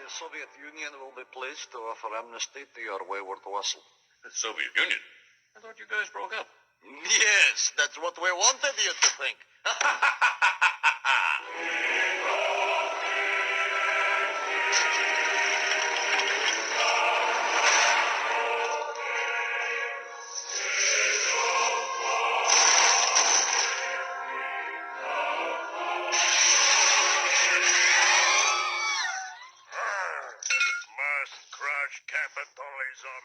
the Soviet Union will be pleased to offer amnesty to your wayward vassal. The Soviet Union? I thought you guys broke up. Yes, that's what we wanted you to think. Must crush capitalism.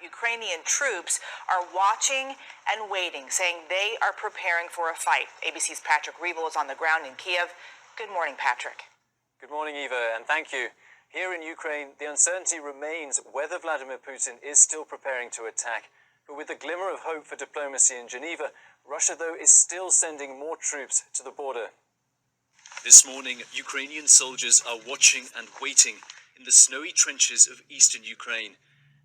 Ukrainian troops are watching and waiting, saying they are preparing for a fight. ABC's Patrick Revel is on the ground in Kiev. Good morning, Patrick. Good morning, Eva, and thank you. Here in Ukraine, the uncertainty remains whether Vladimir Putin is still preparing to attack. But with a glimmer of hope for diplomacy in Geneva, Russia, though, is still sending more troops to the border. This morning, Ukrainian soldiers are watching and waiting in the snowy trenches of eastern Ukraine.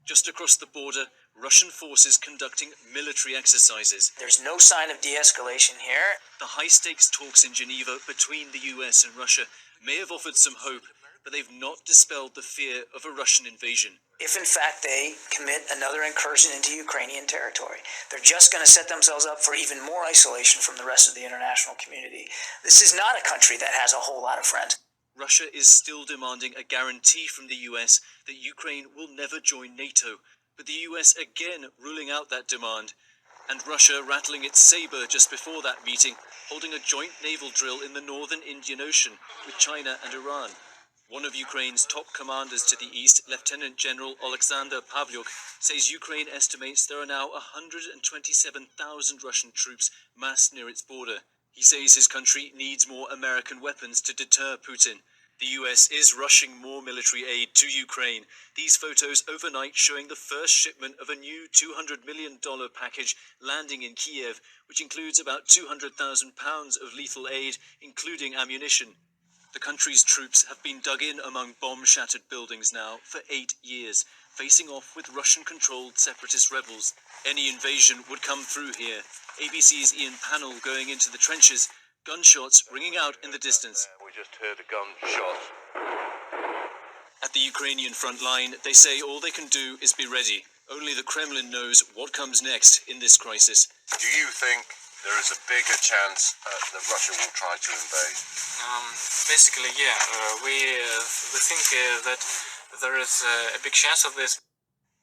Just across the border, Russian forces conducting military exercises. There's no sign of de-escalation here. The high-stakes talks in Geneva between the US and Russia may have offered some hope, but they've not dispelled the fear of a Russian invasion. If in fact they commit another incursion into Ukrainian territory, they're just going to set themselves up for even more isolation from the rest of the international community. This is not a country that has a whole lot of friends. Russia is still demanding a guarantee from the US that Ukraine will never join NATO, but the US again ruling out that demand. And Russia rattling its saber just before that meeting, holding a joint naval drill in the northern Indian Ocean with China and Iran. One of Ukraine's top commanders to the east, Lieutenant General Alexander Pavlyuk, says Ukraine estimates there are now 127,000 Russian troops massed near its border. He says his country needs more American weapons to deter Putin. The US is rushing more military aid to Ukraine. These photos overnight showing the first shipment of a new $200 million package landing in Kiev, which includes about £200,000 of lethal aid, including ammunition. The country's troops have been dug in among bomb-shattered buildings now for 8 years, facing off with Russian-controlled separatist rebels. Any invasion would come through here. ABC's Ian Pannell going into the trenches, gunshots ringing out in the distance. We just heard a gunshot. At the Ukrainian front line, they say all they can do is be ready. Only the Kremlin knows what comes next in this crisis. Do you think there is a bigger chance that Russia will try to invade? Basically, yeah. We think that there is a big chance of this.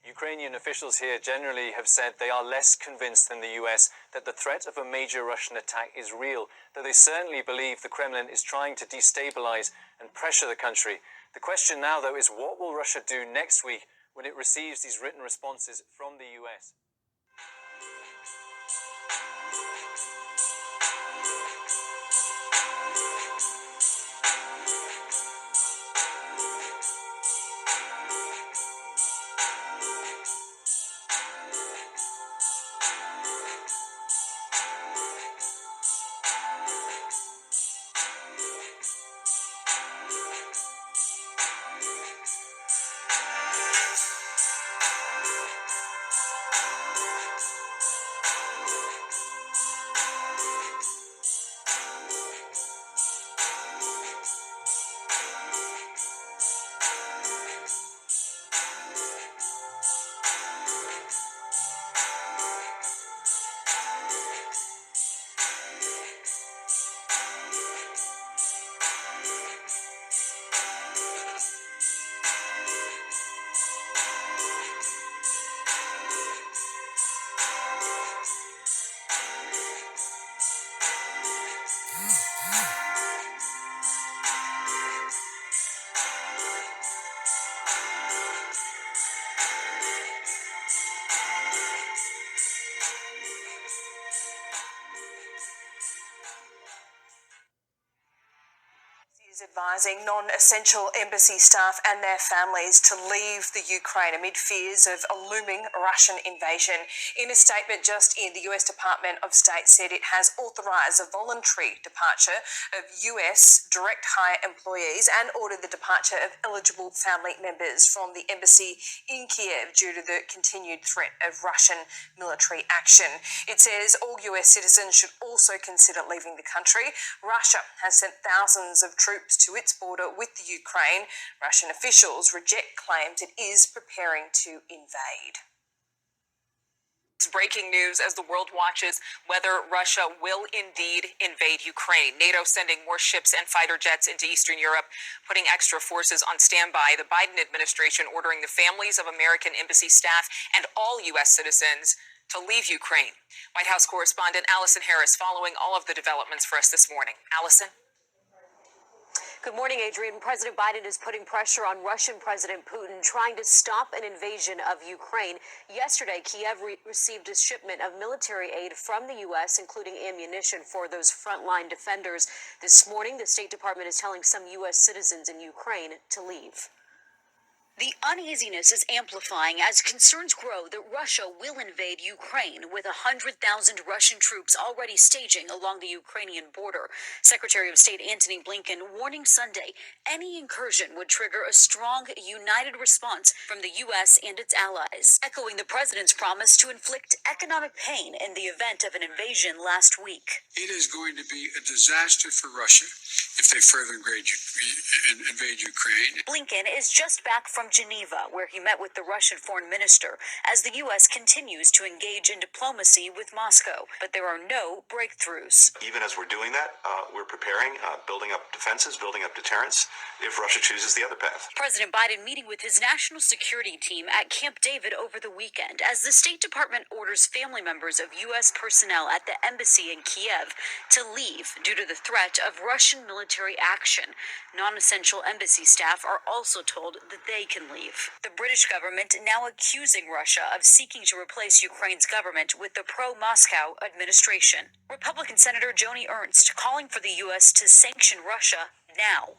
Ukrainian officials here generally have said they are less convinced than the US that the threat of a major Russian attack is real, though they certainly believe the Kremlin is trying to destabilize and pressure the country. The question now, though, is what will Russia do next week when it receives these written responses from the US? Is advising non-essential embassy staff and their families to leave the Ukraine amid fears of a looming Russian invasion. In a statement just in, the US Department of State said it has authorized a voluntary departure of US direct hire employees and ordered the departure of eligible family members from the embassy in Kiev due to the continued threat of Russian military action. It says all US citizens should also consider leaving the country. Russia has sent thousands of troops to its border with the Ukraine. Russian officials reject claims it is preparing to invade. It's breaking news as the world watches whether Russia will indeed invade Ukraine. NATO sending more ships and fighter jets into Eastern Europe, putting extra forces on standby. The Biden administration ordering the families of American embassy staff and all U.S. citizens to leave Ukraine. White House correspondent Allison Harris following all of the developments for us this morning. Allison? Good morning, Adrian. President Biden is putting pressure on Russian President Putin, trying to stop an invasion of Ukraine. Yesterday, Kiev received a shipment of military aid from the U.S., including ammunition for those frontline defenders. This morning, the State Department is telling some U.S. citizens in Ukraine to leave. The uneasiness is amplifying as concerns grow that Russia will invade Ukraine, with 100,000 Russian troops already staging along the Ukrainian border. Secretary of State Antony Blinken warning Sunday any incursion would trigger a strong, united response from the U.S. and its allies, echoing the president's promise to inflict economic pain in the event of an invasion last week. It is going to be a disaster for Russia if they further invade Ukraine. Blinken is just back from Geneva, where he met with the Russian foreign minister, as the U.S. continues to engage in diplomacy with Moscow. But there are no breakthroughs. Even as we're doing that, we're preparing, building up defenses, building up deterrence, if Russia chooses the other path. President Biden meeting with his national security team at Camp David over the weekend, as the State Department orders family members of U.S. personnel at the embassy in Kiev to leave due to the threat of Russian military action. Non-essential embassy staff are also told that they can leave. The British government now accusing Russia of seeking to replace Ukraine's government with the pro-Moscow administration. Republican Senator Joni Ernst calling for the U.S. to sanction Russia now.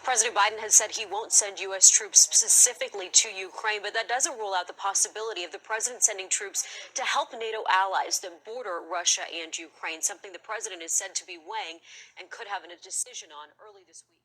President Biden has said he won't send U.S. troops specifically to Ukraine, but that doesn't rule out the possibility of the president sending troops to help NATO allies that border Russia and Ukraine, something the president is said to be weighing and could have a decision on early this week.